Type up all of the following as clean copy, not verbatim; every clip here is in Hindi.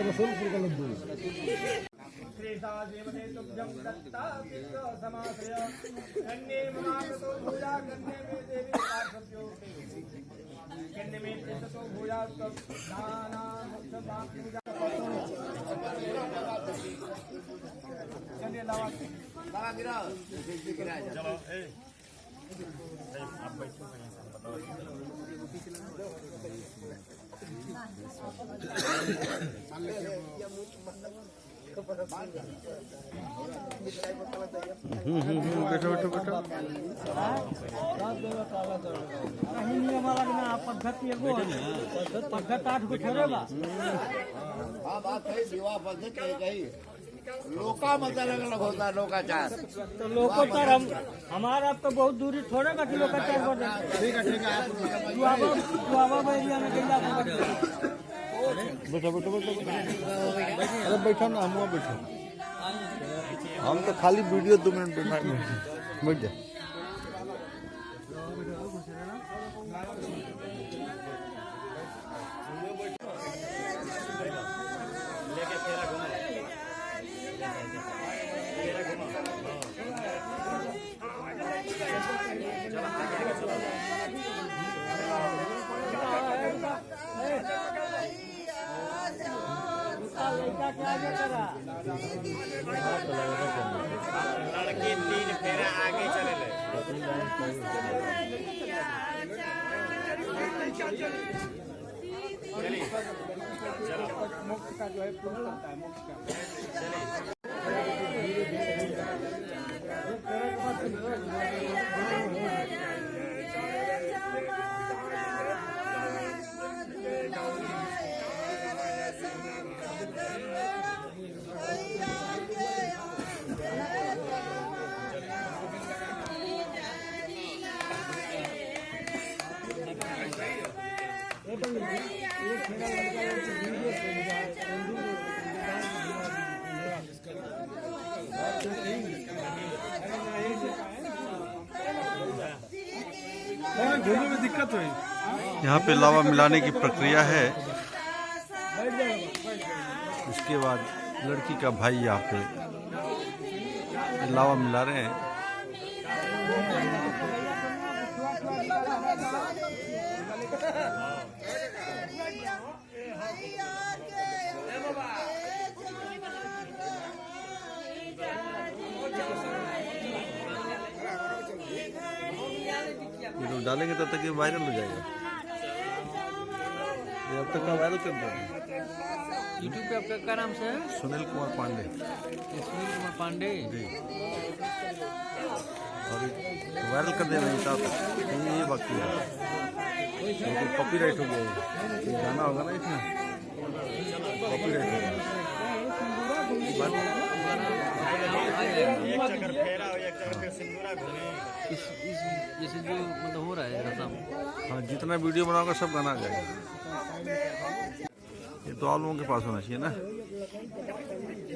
रसूलपुर का लड्डू बैठो बैठो बैठो लोका मतलब अलग अलग होता है। लोकाचार तो लोकाचार हमारा तो बहुत दूरी थोड़े का कि लोकाचार ठीक है ठीक है। बैठो बैठो बैठो अरे बैठो ना, हम बैठो। हम तो खाली वीडियो 2 मिनट बैठ जा। लड़की 3 फेरा आगे चले ले। मुक्त का जो है पूर्ण करता है। मुक्त का में दिक्कत हुई। यहाँ पे लावा मिलाने की प्रक्रिया है। उसके बाद लड़की का भाई यहाँ पे लावा मिला रहे हैं। ये लोग डालेंगे तब तक ये वायरल हो जाएगा। ये अब तक का वायरल कर दो। यूट्यूब पे आपका क्या नाम से है? सुनील कुमार पांडे। सुनील कुमार पांडे जी। और वायरल कर देना ये बाकी है। तो कॉपीराइट हो गया। ये गाना होगा ना इसमें, कॉपीराइट होगा। जैसे जो मतलब हो रहा है रसम। हाँ, जितना वीडियो बनाओगे सब गाना आ जाएगा। ये तो आप लोगों के पास होना चाहिए ना।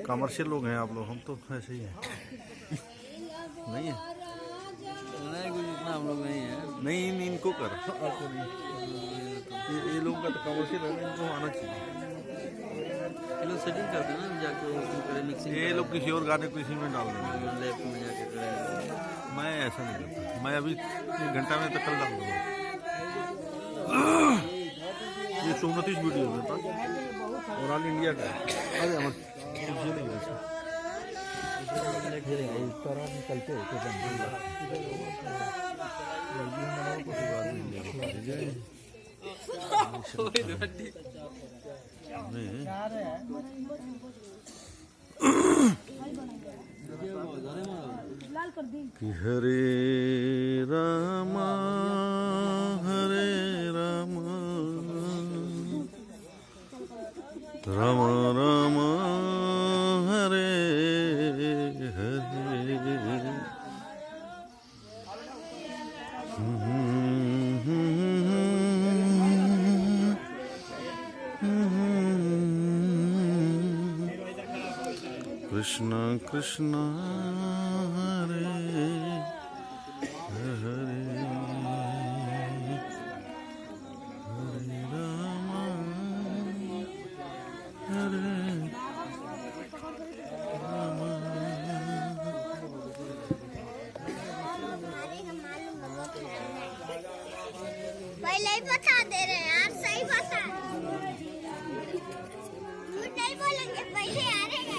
कमर्शियल लोग हैं आप लोग, हम तो ऐसे ही हैं। नहीं है इतना हम लोग नहीं है। नहीं, इनको कर ये लोगों का तो कमर्शियल है, इनको आना चाहिए। ये लोग सेटिंग करते हैं ना, जाके मिक्सिंग। ये लोग किसी और गाने किसी में डाल देंगे। लैप में जाके करेंगे। मैं ऐसा नहीं करता। मैं अभी 1 घंटा में तक कल डाल दूँगा। ये 34 वीडियो है मेरे पास और ऑल इंडिया का है। अरे अमर कुछ नहीं है निकलते कि हरे रामा राम राम हरे हरे कृष्ण कृष्ण हरे हरे हरे राम हरे राम। पहले ही बता दे रहे हैं आप, सही बता, झूठ नहीं बोलेंगे, पहले आ रहे हैं।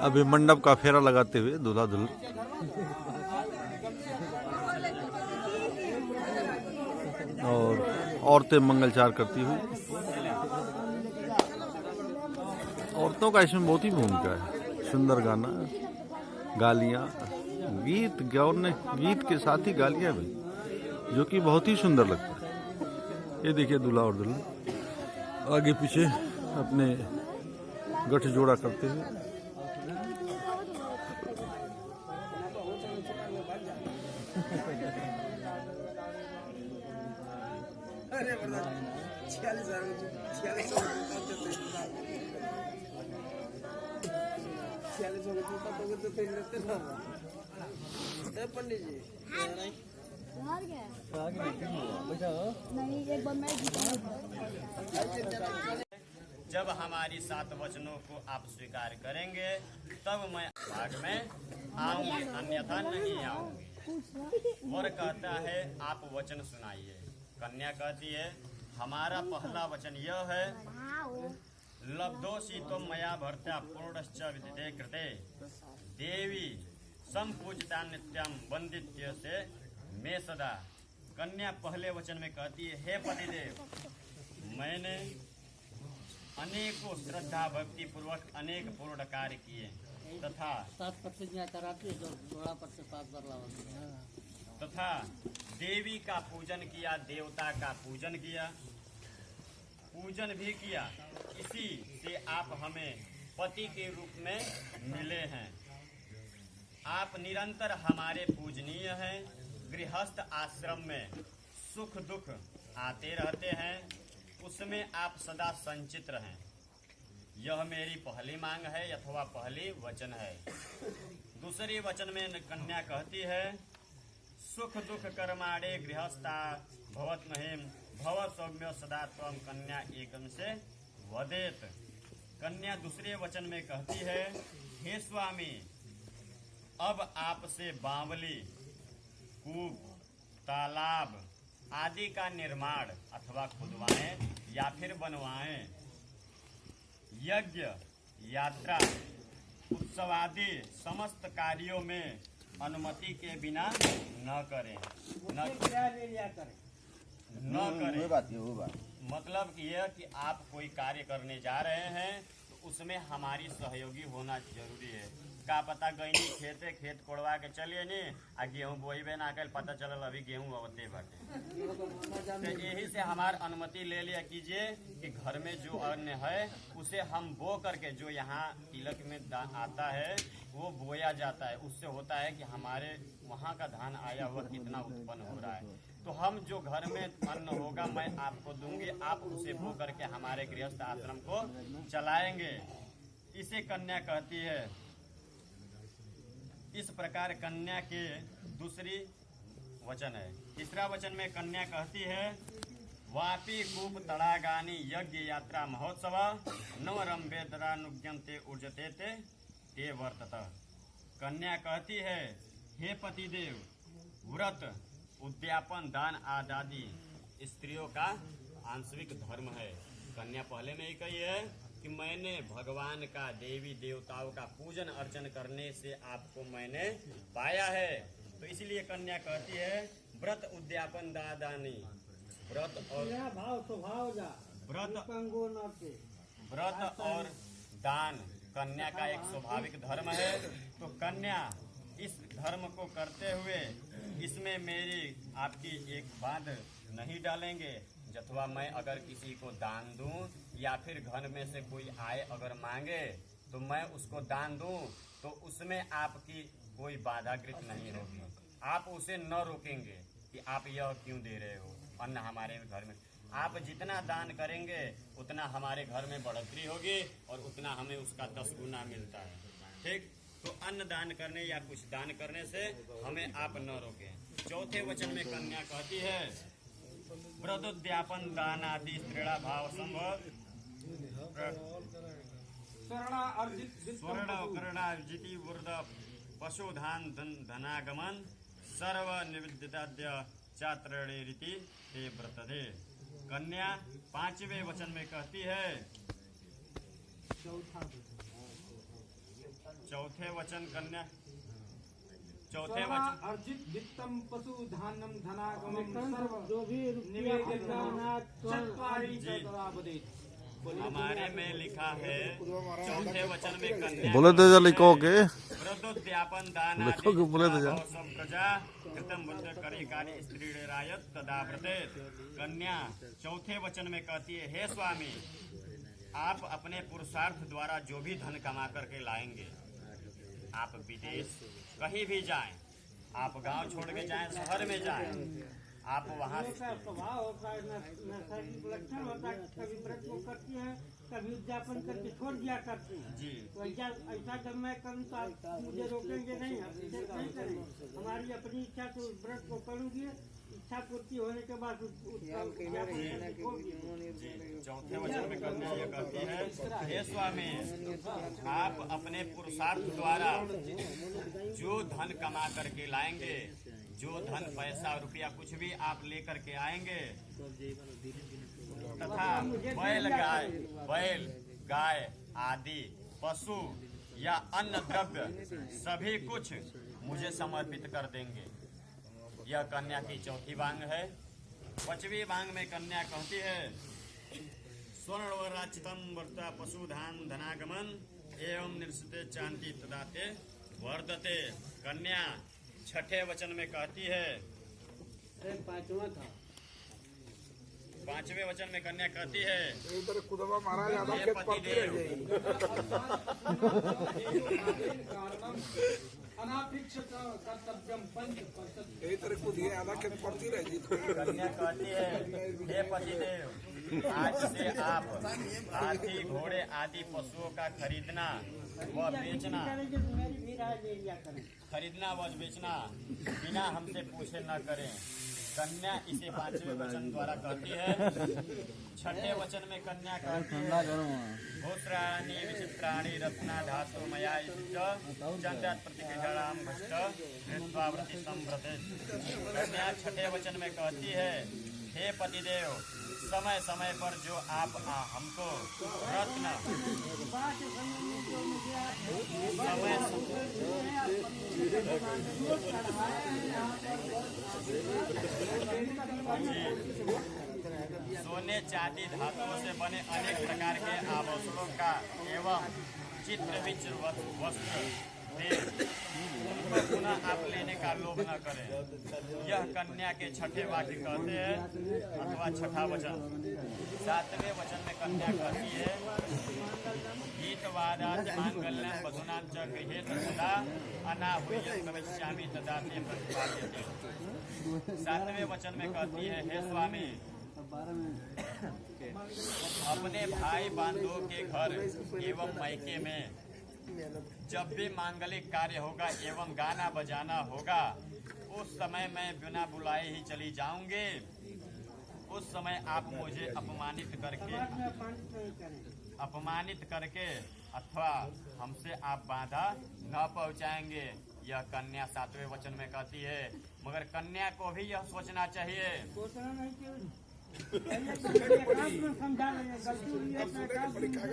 अभी मंडप का फेरा लगाते हुए दूल्हा दुल्हन और औरतें मंगलचार करती हुई। औरतों का इसमें बहुत ही भूमिका है। सुंदर गाना, गालियाँ, गीत गाने, गीत के साथ ही गालियाँ भी, जो कि बहुत ही सुंदर लगता है। ये देखिए दूल्हा और दुल्हन आगे पीछे अपने गठजोड़ा करते हुए। पंडित जी जब हमारी 7 वचनों को आप स्वीकार करेंगे तब मैं भाग में आऊंगी, अन्यथा नहीं आऊंगी। वर कहता है आप वचन सुनाइए। कन्या कहती है हमारा पहला वचन यह है, लब्धोसी तो मया भर्त्या पूर्णश्च विदिते कृते देवी संपूजिता नित्यम वंदित्य से मैं सदा। कन्या पहले वचन में कहती है हे पतिदेव, मैंने अनेकों श्रद्धा भक्ति पूर्वक अनेक पूर्ण कार्य किए तथा तथा देवी का पूजन किया, देवता का पूजन किया, पूजन भी किया। इसी से आप हमें पति के रूप में मिले हैं। आप निरंतर हमारे पूजनीय हैं। गृहस्थ आश्रम में सुख दुख आते रहते हैं, उसमें आप सदा संचित रहें। यह मेरी पहली मांग है अथवा पहली वचन है। दूसरी वचन में कन्या कहती है सुख दुख कर्माणे गृहस्था भवत महिम भव सौम्य सदा त्वम कन्या एकम से वदेत। कन्या दूसरे वचन में कहती है हे स्वामी, अब आपसे बावली, कूप, तालाब आदि का निर्माण अथवा खुदवाएं या फिर बनवाएं, यज्ञ, यात्रा, उत्सव आदि समस्त कार्यों में अनुमति के बिना न करें, न करें। मतलब यह कि आप कोई कार्य करने जा रहे हैं तो उसमें हमारी सहयोगी होना जरूरी है। का पता गईनी खेत कोड़वा के चलिए नी आ गेहूँ बोईबे ना कल, पता चलल अभी गेहूँ अवते बाटे। तो यही से हमार अनुमति ले लिया कीजिए कि घर में जो अन्न है उसे हम बो करके जो यहाँ तिलक में आता है वो बोया जाता है। उससे होता है कि हमारे वहाँ का धान आया हुआ कितना उत्पन्न हो रहा है। तो हम जो घर में अन्न होगा मैं आपको दूंगी, आप उसे बो करके हमारे गृहस्थ आश्रम को चलाएंगे। इसे कन्या कहती है। इस प्रकार कन्या के दूसरी वचन है। तीसरा वचन में कन्या कहती है वापी कूप तड़ागानी यज्ञ यात्रा महोत्सव नवरंबे दरानुज्ञन्ते ऊर्जते ते वर्तत। कन्या कहती है हे पतिदेव, व्रत, उद्यापन दान आदि स्त्रियों का आंशिक धर्म है। कन्या पहले में ही कही है कि मैंने भगवान का, देवी देवताओं का पूजन अर्चन करने से आपको मैंने पाया है। तो इसलिए कन्या कहती है व्रत उद्यापन दादानी, व्रत और भाव स्वभाव जा व्रत और दान कन्या का एक स्वाभाविक धर्म है। तो कन्या इस धर्म को करते हुए इसमें मेरी आपकी एक बात नहीं डालेंगे। जथवा मैं अगर किसी को दान दूं या फिर घर में से कोई आए अगर मांगे तो मैं उसको दान दूं तो उसमें आपकी कोई बाधाकृत नहीं होगी। आप उसे न रोकेंगे कि आप यह क्यों दे रहे हो अन्न हमारे घर में। आप जितना दान करेंगे उतना हमारे घर में बढ़ोतरी होगी और उतना हमें उसका 10 गुना मिलता है। ठीक, तो अन्न दान करने या कुछ दान करने से हमें आप न रोकें। चौथे वचन में कन्या कहती है व्रतोद्यापन दान आदि स्त्रीणा भाव संभव स्वर्ण वृद्ध पशुधान धनागमन सर्व निविद्याद्य चात्रे रीति ते व्रतदे। कन्या 5वें वचन में कहती है, चौथे वचन कन्या, चौथे वचन अर्जित वित्तम पशु धानम धनागमम सर्व जो भी हमारे में लिखा है। चौथे वचन में कन्या बोले तो लिखोगे व्रतोद्यापन दान लिखोगे, बोले तो जा। प्रजा कृतम बुद्ध करे कार्य स्त्री रायत तदा व्रतेत। कन्या चौथे वचन में कहती है, हे स्वामी आप अपने पुरुषार्थ द्वारा जो भी धन कमा करके लाएंगे, आप विदेश कहीं भी जाएं, आप गांव छोड़ के जाएं, शहर में जाएं, आप वहाँ स्वभाव होता है, नैसर्गिक लक्षण होता है। कभी व्रत को करती है, कभी उद्यापन करके छोड़ दिया करती है। जी तो ऐसा जब मैं करूँ तो आप मुझे रोकेंगे नहीं, हम इसे नहीं करेंगे। हमारी अपनी इच्छा तो व्रत को करूँगी, इच्छा पूर्ति होने के बाद चौथे वचन में कन्या ये कहती है, हे स्वामी आप अपने पुरुषार्थ द्वारा जो धन कमा करके लाएंगे, जो धन पैसा रुपया कुछ भी आप लेकर के आएंगे तथा बैल गाय आदि पशु या अन्य द्रव्य सभी कुछ मुझे समर्पित कर देंगे। यह कन्या की चौथी बांग है। 5वीं बांग में कन्या कहती है स्वर्णवराचितम वर्ता पशुधान धनागमन एवं निश्चिते चांति तदाते वर्धते। कन्या 6ठे वचन में कहती है, 5वें वचन में कन्या कहती है, हे पतिदेव कन्या कहती है, हे पतिदेव आज से आप हाथी घोड़े आदि पशुओं का खरीदना व बेचना बिना हमसे पूछे न करें। कन्या इसे 5वें वचन द्वारा कहती है। 6ठे वचन में कन्या कहती है भूत्राणि विचित्राणि रत्ना धातु मया चंद्रात प्रतिक्रियाम भ्रष्ट कृत्वावृत्ति संव्रते। कन्या 6ठे वचन में कहती है, हे पतिदेव समय समय पर जो आप हमको रत्न सोने चांदी धातुओं से बने अनेक प्रकार के आभूषणों का एवं चित्र विचित्र वस्त्र दे, पुनः आप लेने का लोभ न करें। यह कन्या के 6ठे वाक्य कहते हैं अथवा 6ठा वचन। 7वें वचन में कन्या कहती है गीतवादाच मांगल्यं वधूनां च गृहे सदा अनाहुयं भविष्यामि तदा ते प्रतिपाद्यते। 7वें वचन में कहती है, हे स्वामी अपने भाई बंधुओं के घर एवं मायके में जब भी मांगलिक कार्य होगा एवं गाना बजाना होगा, उस समय मैं बिना बुलाए ही चली जाऊंगी। उस समय आप मुझे अपमानित करके अथवा हमसे आप बाधा न पहुंचाएंगे। यह कन्या 7वें वचन में कहती है, मगर कन्या को भी यह सोचना चाहिए। सोचना नहीं क्यों समझा लेंगे, गलती हुई है तो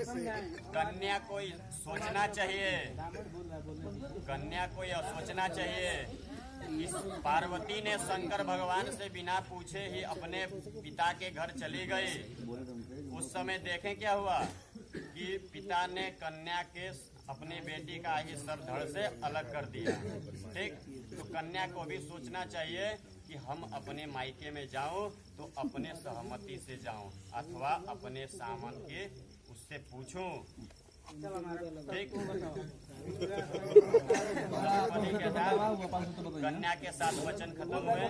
समझाएं। कन्या को सोचना चाहिए, कन्या को यह सोचना चाहिए। इस पार्वती ने शंकर भगवान से बिना पूछे ही अपने पिता के घर चली गई। उस समय देखें क्या हुआ कि पिता ने कन्या के अपनी बेटी का ही सर धड़ से अलग कर दिया। ठीक, तो कन्या को भी सोचना चाहिए कि हम अपने मायके में जाऊं तो अपने सहमति से जाऊं अथवा अपने सामन के उससे पूछूं। ठीक, कन्या के 7 वचन खत्म हुए,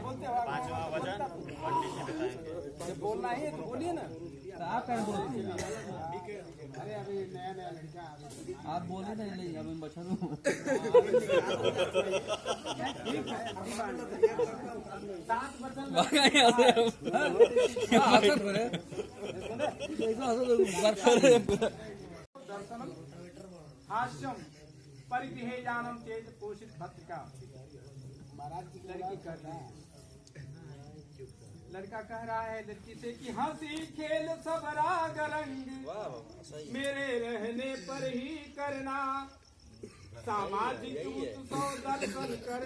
5वां वचन पंडित जी बताएंगे। बोलना ही है तो बोलिए ना। आप क्या बोलते हैं? अरे अभी नया नया लड़का आप बोले नहीं नहीं अभी बच्चा दर्शनम हास्यम परिगृहेयानम तेज पोषित भक्त का लड़की कर रही है। लड़का कह रहा है लड़की से कि हंसी खेल सब राग रंग मेरे रहने पर ही करना, सामाजिक उत्सव दर्शन कर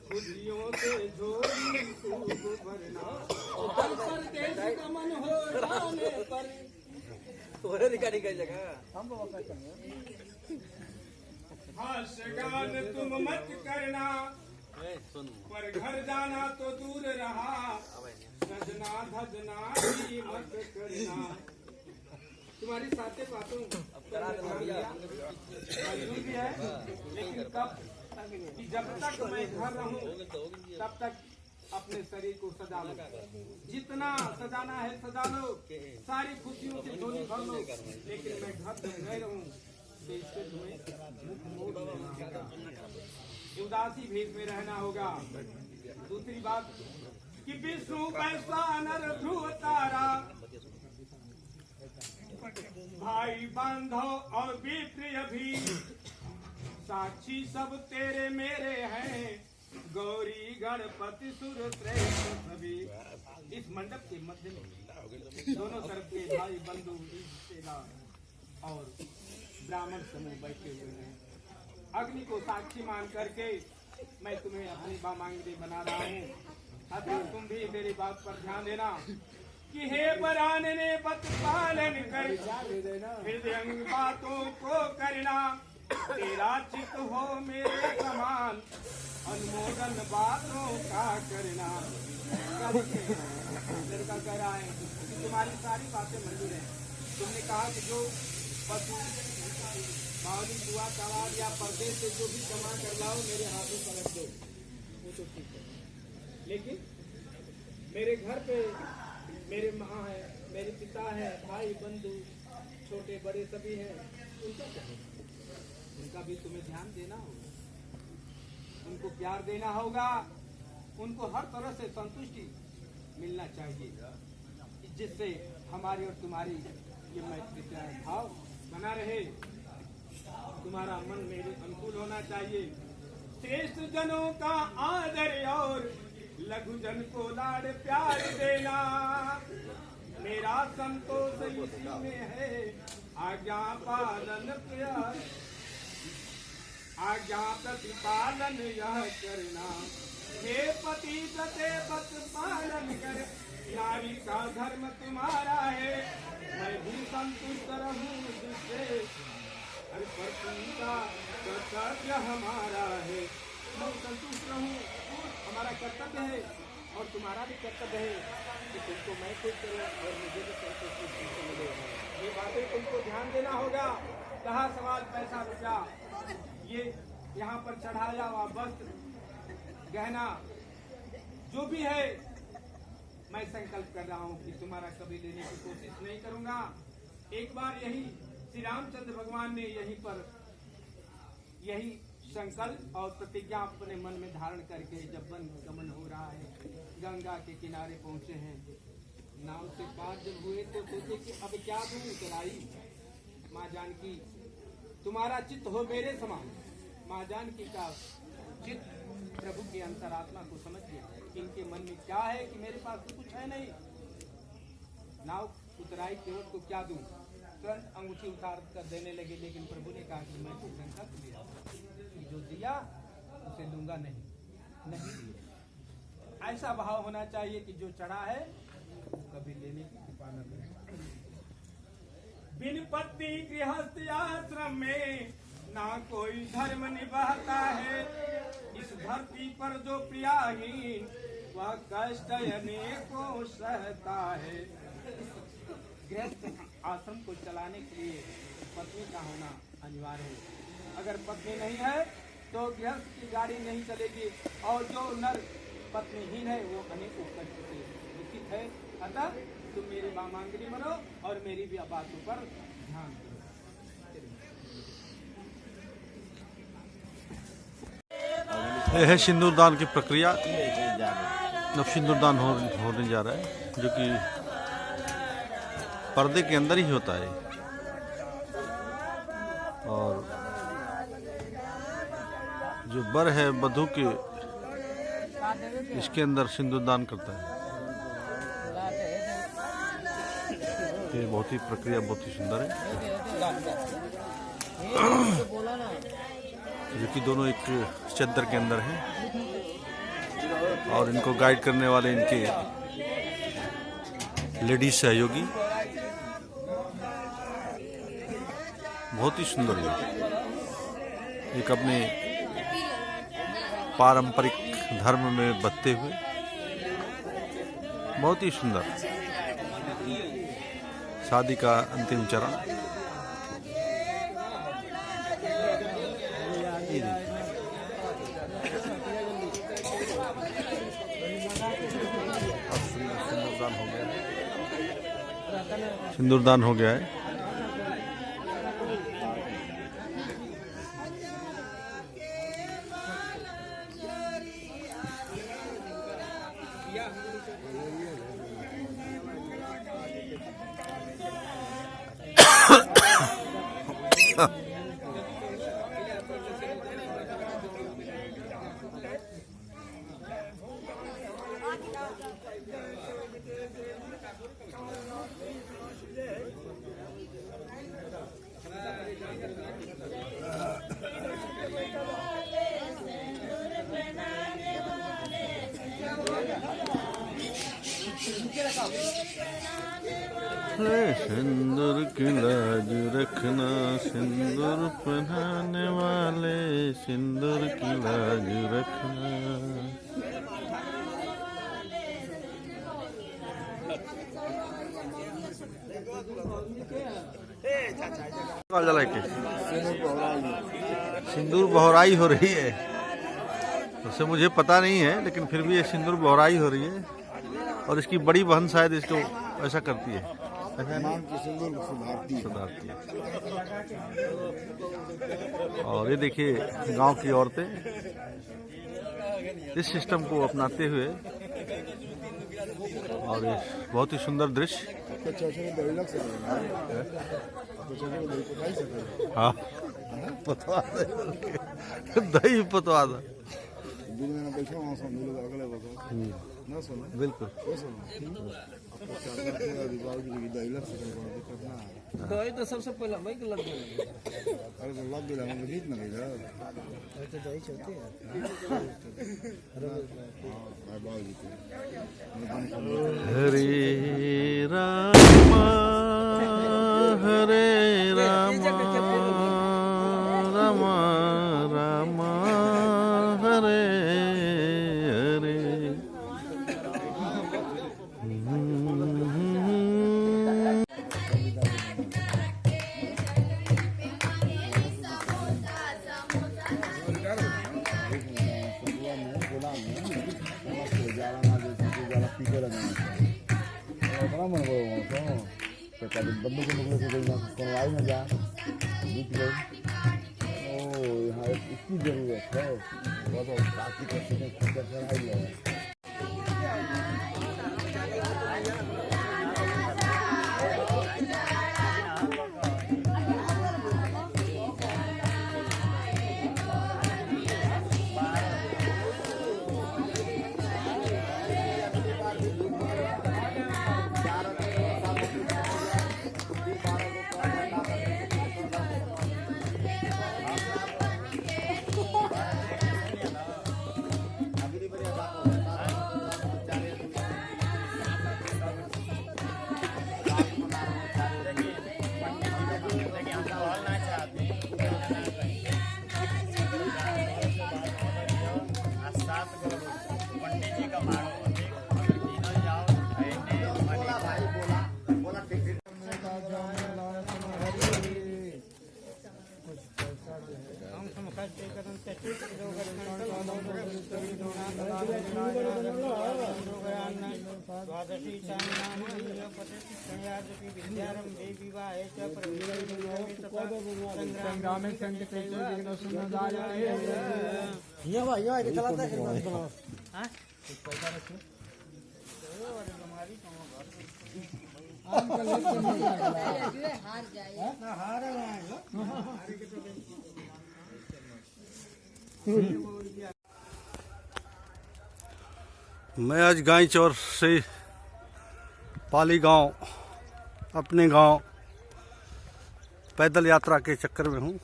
खुशियों से झोली खूब भरना, परदेश गमन हो जाने पर हास्यगान तुम मत करना, पर घर जाना तो दूर रहा, सजना धजना भी मत करना। तुम्हारी साथे बातों भी है, लेकिन कब कि जब तक मैं घर रहूं तब तक अपने शरीर को सजा लो, जितना सजाना है सजा लो, सारी खुशियों से झोली भर लो, लेकिन मैं घर में रह रहूं तो इससे तुम्हें मुख मोड़ लेना होगा, उदासी भेद में रहना होगा। दूसरी बात कि विष्णु पैसा नर ध्रुव तारा, भाई बांधव और विप्रिय भी, साक्षी सब तेरे मेरे हैं, गौरी गणपति सुर श्रेष्ठ सभी। इस मंडप के मध्य में दोनों तरफ के भाई बंधु रिश्तेदार और ब्राह्मण समूह बैठे हुए हैं। अग्नि को साक्षी मान करके मैं तुम्हें अपनी बामांगनी बना रहा हूँ, अतः तुम भी मेरी बात पर ध्यान देना कि हे परान ने बत पालन कर हृदय बातों को करना, तेरा चित हो मेरे समान अनुमोदन बातों का करना। लड़का कह रहा है कि तुम्हारी सारी बातें मंजूर हैं। तुमने कहा कि जो पशु बावली दुआ कबाब या परदेश से जो भी जमा कर लाओ मेरे हाथों पर रख दो, वो तो ठीक है, लेकिन मेरे घर पे मेरे माँ है, मेरे पिता है, भाई बंधु छोटे बड़े सभी हैं, उनका क्या? उनका भी तुम्हें ध्यान देना होगा, उनको प्यार देना होगा, उनको हर तरह से संतुष्टि मिलना चाहिए, जिससे हमारी और तुम्हारी ये मैत्री भाव बना रहे। तुम्हारा मन मेरे अनुकूल होना चाहिए। श्रेष्ठ जनों का आदर और लघु जन को लाड़ प्यार देना, मेरा संतोष इसी में है, आज्ञा पालन प्यार आज्ञा प्रतिपालन यह करना। हे पति सते पत पालन कर, नारी का धर्म तुम्हारा है, मैं भी संतुष्ट रहूं जिससे का कर्तव्य हमारा है। मैं संतुष्ट रहूं, हमारा कर्तव्य है और तुम्हारा भी कर्तव्य है कि तुमको मैं खुश करूं और मुझे भी संतुष्टि मिले। ये बातें तुमको ध्यान देना होगा। कहा सवाल पैसा रुपया, ये यहाँ पर चढ़ाया हुआ वस्त्र गहना जो भी है, मैं संकल्प कर रहा हूँ कि तुम्हारा कभी लेने की कोशिश नहीं करूंगा। एक बार यही श्री रामचंद्र भगवान ने यहीं पर यही संकल्प और प्रतिज्ञा अपने मन में धारण करके जब वन गमन हो रहा है, गंगा के किनारे पहुंचे हैं, नाव से पार जब हुए तो सोचे कि अब क्या दूं उतराई। माँ जानकी तुम्हारा चित्त हो मेरे समान, माँ जानकी का चित्त प्रभु की अंतरात्मा को समझ लिया कि इनके मन में क्या है, कि मेरे पास तो कुछ है नहीं, नाव उतराई केवट को क्या दूं, तुरंत अंगूठी उतार कर देने लगे। लेकिन प्रभु ने कहा कि मैं तो संकल्प लिया कि जो दिया उसे दूंगा नहीं दिया। ऐसा भाव होना चाहिए कि जो चढ़ा है कभी लेने की कृपा न करे। बिन पत्नी गृहस्थ आश्रम में ना कोई धर्म निभाता है, इस धरती पर जो प्रियाहीन वह कष्ट अनेकों सहता है। गृहस्थ आश्रम को चलाने के लिए पत्नी का होना अनिवार्य है। अगर पत्नी नहीं है तो गृहस्थ की गाड़ी नहीं चलेगी, और जो नर पत्नीहीन है वो अनेकों कष्ट से दुखित है। अतः तुम मेरी मांगनी बनो और मेरी भी बातों पर ध्यान दो। यह है सिंदूरदान की प्रक्रिया। अब सिंदूरदान होने जा रहा है, जो कि पर्दे के अंदर ही होता है। और जो बर है वधू के, इसके अंदर सिंदूरदान करता है। ये बहुत ही प्रक्रिया बहुत ही सुंदर है, जो कि दोनों एक चद्दर के अंदर हैं, और इनको गाइड करने वाले इनके लेडीज सहयोगी। बहुत ही सुंदर है, एक अपने पारंपरिक धर्म में बसते हुए बहुत ही सुंदर शादी का अंतिम चरण। सिंदूरदान हो गया है। सिंदूर की लाज रखना, सिंदूर पहनाने वाले सिंदूर की लाज रखना। सिंदूर बहराई हो रही है, उससे मुझे पता नहीं है, लेकिन फिर भी ये सिंदूर बहराई हो रही है, और इसकी बड़ी बहन शायद इसको ऐसा करती है, सुधारती है। और ये देखिए गांव की औरतें इस सिस्टम को अपनाते हुए, और ये बहुत ही सुंदर दृश्य। हाँ, पतवा दही पतवा दो, बिल्कुल। दवाई तो सबसे पहले मैं लग गया। अरे तो लग गया, मैं गीत ना गया। अरे तो दवाई चलती है। हरे रामा हरे रामा रामा रामा हरे हरे। बंदूक से कोई ना आई ना जा बीत गई। ओ यहाँ इसकी जरूरत है, बहुत बाकी कमाड़ो अधिक अगर कीनल जाओ ऐने मनी मैं आज गाईचौर से पाली गांव अपने गांव पैदल यात्रा के चक्कर में हूँ।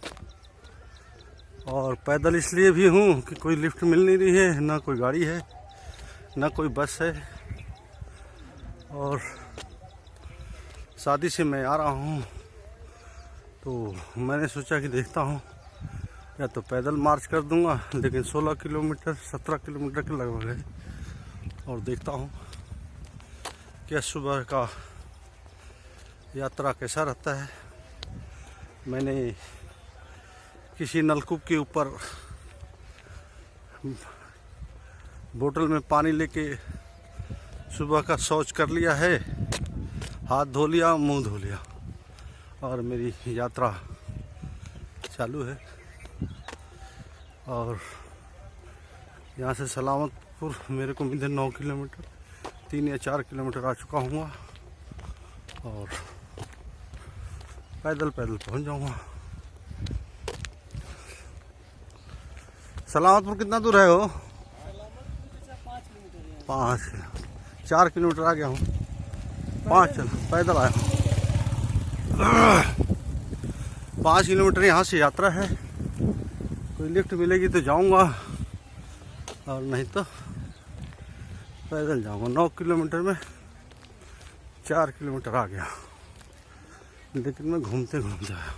और पैदल इसलिए भी हूँ कि कोई लिफ्ट मिल नहीं रही है, ना कोई गाड़ी है, ना कोई बस है। और शादी से मैं आ रहा हूँ तो मैंने सोचा कि देखता हूँ या तो पैदल मार्च कर दूंगा, लेकिन 16 किलोमीटर 17 किलोमीटर के लगभग है। और देखता हूँ क्या सुबह का यात्रा कैसा रहता है। मैंने किसी नलकूप के ऊपर बोतल में पानी लेके सुबह का शौच कर लिया है, हाथ धो लिया, मुंह धो लिया और मेरी यात्रा चालू है। और यहाँ से सलामतपुर मेरे को मिले 9 किलोमीटर, 3 या 4 किलोमीटर आ चुका हूँ और पैदल पहुँच जाऊँगा। सलामतपुर कितना दूर है वो? 4 किलोमीटर आ गया हूँ। 5 पैदल आया हूँ। 5 किलोमीटर यहाँ से यात्रा है। कोई लिफ्ट मिलेगी तो जाऊँगा और नहीं तो पैदल जाऊँगा। 9 किलोमीटर में 4 किलोमीटर आ गया, लेकिन मैं घूमते घूमते आया।